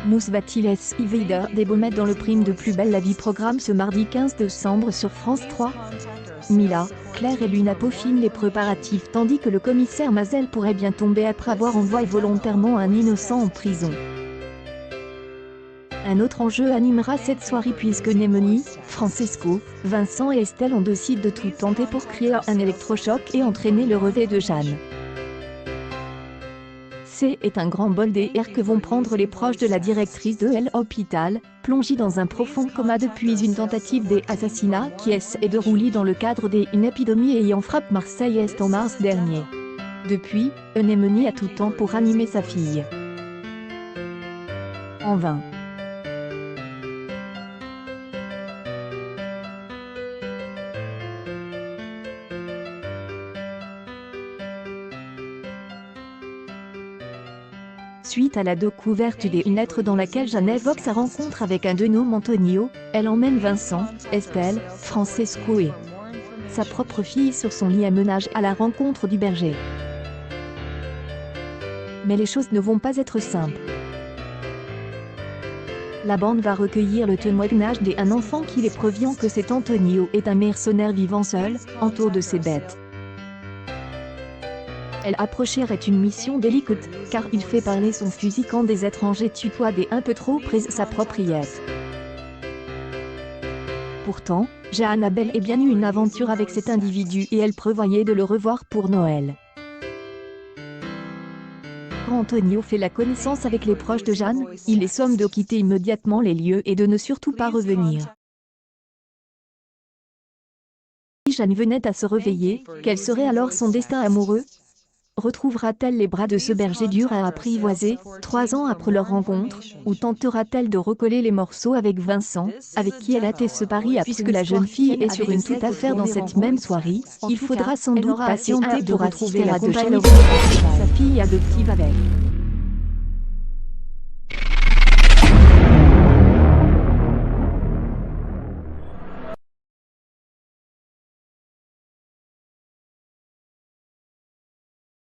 Nous va-t-il Invader des Baumettes dans le prime de Plus belle la vie programme ce mardi 15 décembre sur France 3. Mila, Claire et Luna peaufinent les préparatifs tandis que le commissaire Mazel pourrait bien tomber après avoir envoyé volontairement un innocent en prison. Un autre enjeu animera cette soirée puisque Némonie, Francesco, Vincent et Estelle ont décidé de tout tenter pour créer un électrochoc et entraîner le revers de Jeanne. C'est un grand bol d'air que vont prendre les proches de la directrice de l'hôpital, plongée dans un profond coma depuis une tentative d'assassinat qui est de rouler dans le cadre d'une épidémie ayant frappé Marseille en mars dernier. Depuis, Némonie a tout temps pour animer sa fille. En vain. Suite à la découverte d'une lettre dans laquelle Jeanne évoque sa rencontre avec un de nos Antonio, elle emmène Vincent, Estelle, Francesco et sa propre fille sur son lit à ménage à la rencontre du berger. Mais les choses ne vont pas être simples. La bande va recueillir le témoignage d'un enfant qui les prévient que cet Antonio est un mercenaire vivant seul, entouré de ses bêtes. Elle approcherait une mission délicate, car il fait parler son fusil quand des étrangers tutoient un peu trop près sa propriété. Pourtant, Jeanne a bel et bien eu une aventure avec cet individu et elle prévoyait de le revoir pour Noël. Quand Antonio fait la connaissance avec les proches de Jeanne, il les somme de quitter immédiatement les lieux et de ne surtout pas revenir. Si Jeanne venait à se réveiller, quel serait alors son destin amoureux ? Retrouvera-t-elle les bras de ce berger dur à apprivoiser, 3 ans après leur rencontre, ou tentera-t-elle de recoller les morceaux avec Vincent, avec qui elle a été ce pari puisque la jeune fille est sur une toute affaire dans cette même soirée, il faudra sans doute patienter pour retrouver la compagnie de sa fille adoptive avec.